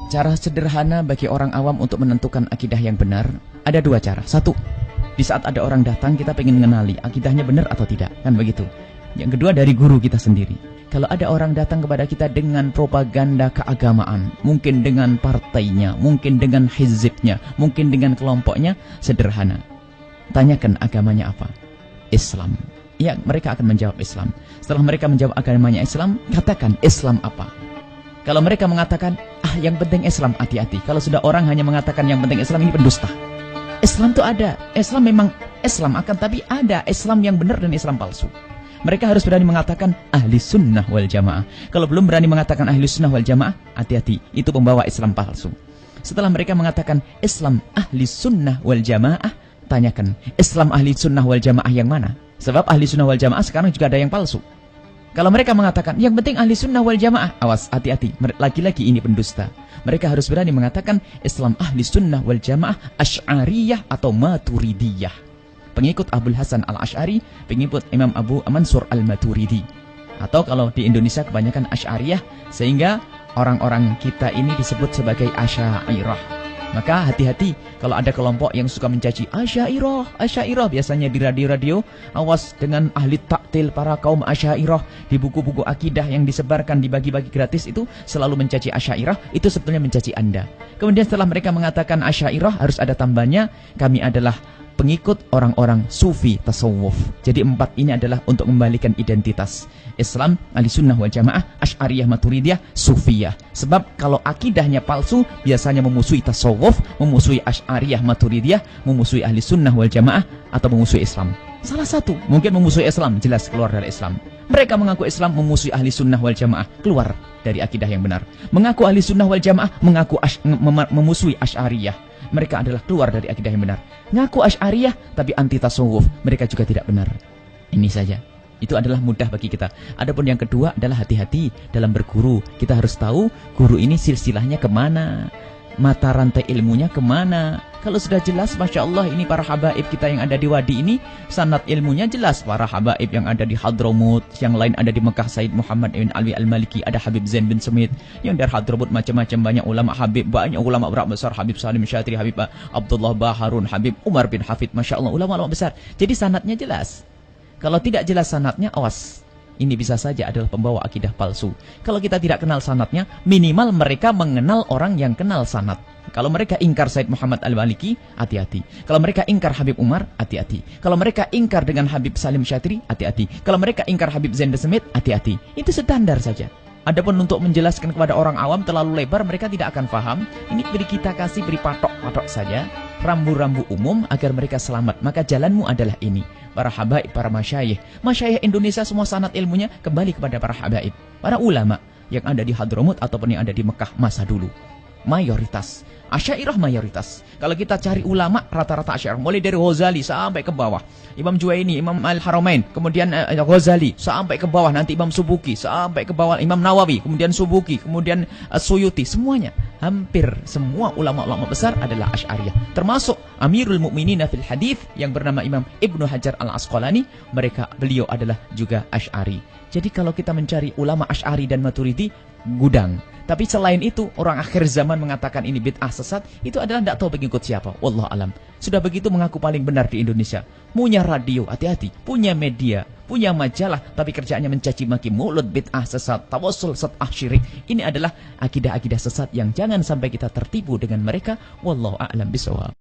Cara sederhana bagi orang awam untuk menentukan akidah yang benar, ada dua cara. Satu, di saat ada orang datang kita pengen mengenali akidahnya benar atau tidak, kan begitu. Yang kedua dari guru kita sendiri. Kalau ada orang datang kepada kita dengan propaganda keagamaan, mungkin dengan partainya, mungkin dengan hizibnya, mungkin dengan kelompoknya, sederhana. Tanyakan agamanya apa? Islam. Ya, mereka akan menjawab Islam. Setelah mereka menjawab agamanya Islam, katakan Islam apa? Kalau mereka mengatakan, yang penting Islam, hati-hati. Kalau sudah orang hanya mengatakan yang penting Islam, ini pendusta. Islam itu ada. Islam memang Islam akan, tapi ada Islam yang benar dan Islam palsu. Mereka harus berani mengatakan ahli sunnah wal jamaah. Kalau belum berani mengatakan ahli sunnah wal jamaah, hati-hati. Itu pembawa Islam palsu. Setelah mereka mengatakan Islam ahli sunnah wal jamaah, tanyakan Islam ahli sunnah wal jamaah yang mana? Sebab ahli sunnah wal jamaah sekarang juga ada yang palsu. Kalau mereka mengatakan, yang penting ahli sunnah wal jamaah, awas, hati-hati, lagi-lagi ini pendusta. Mereka harus berani mengatakan, Islam ahli sunnah wal jamaah, Asy'ariyah atau Maturidiyah. Pengikut Abul Hasan al-Asy'ari, pengikut Imam Abu Mansur al-Maturidi. Atau kalau di Indonesia kebanyakan Asy'ariyah, sehingga orang-orang kita ini disebut sebagai Asy'ariyah. Maka hati-hati kalau ada kelompok yang suka mencaci Asy'ariyah biasanya di radio-radio, awas dengan ahli taktil para kaum Asy'ariyah di buku-buku akidah yang disebarkan dibagi-bagi gratis itu selalu mencaci Asy'ariyah, itu sebetulnya mencaci Anda. Kemudian setelah mereka mengatakan Asy'ariyah harus ada tambahnya, kami adalah pengikut orang-orang sufi tasawuf. Jadi empat ini adalah untuk membalikan identitas. Islam, ahli sunnah wal jamaah, Asy'ariyah, Maturidiyah, Sufiyah. Sebab kalau akidahnya palsu, biasanya memusuhi tasawuf, memusuhi Asy'ariyah, Maturidiyah, memusuhi ahli sunnah wal jamaah, atau memusuhi Islam. Salah satu, mungkin memusuhi Islam, jelas keluar dari Islam. Mereka mengaku Islam, memusuhi ahli sunnah wal jamaah, keluar dari akidah yang benar. Mengaku ahli sunnah wal jamaah, mengaku memusuhi Asy'ariyah. Mereka adalah keluar dari akidah yang benar. Ngaku Asy'ariyah tapi anti tasawuf, mereka juga tidak benar. Ini saja. Itu adalah mudah bagi kita. Adapun yang kedua adalah hati-hati dalam berguru. Kita harus tahu guru ini silsilahnya kemana, mata rantai ilmunya kemana. Kalau sudah jelas, Masya Allah, ini para habaib kita yang ada di Wadi ini, sanad ilmunya jelas. Para habaib yang ada di Hadramut, yang lain ada di Mekah, Said Muhammad bin Alwi al-Maliki, ada Habib Zain bin Semit, yang dari Hadramut macam-macam, banyak ulama Habib, banyak ulama besar, Habib Salim Syatri, Habib Abdullah Baharun, Habib Umar bin Hafid, Masya Allah, ulama-ulama besar. Jadi sanadnya jelas. Kalau tidak jelas sanadnya, awas. Ini bisa saja adalah pembawa akidah palsu. Kalau kita tidak kenal sanadnya, minimal mereka mengenal orang yang kenal sanad. Kalau mereka ingkar Said Muhammad al-Maliki, hati-hati. Kalau mereka ingkar Habib Umar, hati-hati. Kalau mereka ingkar dengan Habib Salim Syatri, hati-hati. Kalau mereka ingkar Habib Zain bin Semit, hati-hati. Itu standar saja. Adapun untuk menjelaskan kepada orang awam terlalu lebar, mereka tidak akan paham. Ini kita kasih beri patok-patok saja, rambu-rambu umum agar mereka selamat. Maka jalanmu adalah ini. Para habaib, para masyayikh. Masyayikh Indonesia semua sanad ilmunya kembali kepada para habaib. Para ulama yang ada di Hadramut ataupun yang ada di Mekah masa dulu. Mayoritas. Asy'ariyah mayoritas. Kalau kita cari ulama, rata-rata Asy'ariyah. Mulai dari Ghazali sampai ke bawah. Imam Juwaini, Imam Al-Haramain, kemudian Ghazali, sampai ke bawah. Nanti Imam Subuki, sampai ke bawah Imam Nawawi, kemudian Subuki, kemudian Suyuti. Semuanya, hampir semua ulama-ulama besar adalah Asy'ariyah. Termasuk Amirul Mukminin fil Hadits yang bernama Imam Ibnu Hajar Al-Asqalani. Beliau adalah juga Asy'ari. Jadi kalau kita mencari ulama Asy'ari dan Maturidi, gudang. Tapi selain itu, orang akhir zaman mengatakan ini bid'ah sesat, itu adalah tidak tahu pengikut siapa. Wallah alam. Sudah begitu mengaku paling benar di Indonesia. Punya radio, hati-hati. Punya media, punya majalah, tapi kerjaannya mencaci maki, mulut bid'ah sesat, tawassul set'ah syirik. Ini adalah akidah-akidah sesat yang jangan sampai kita tertipu dengan mereka. Wallahu a'lam bishawab.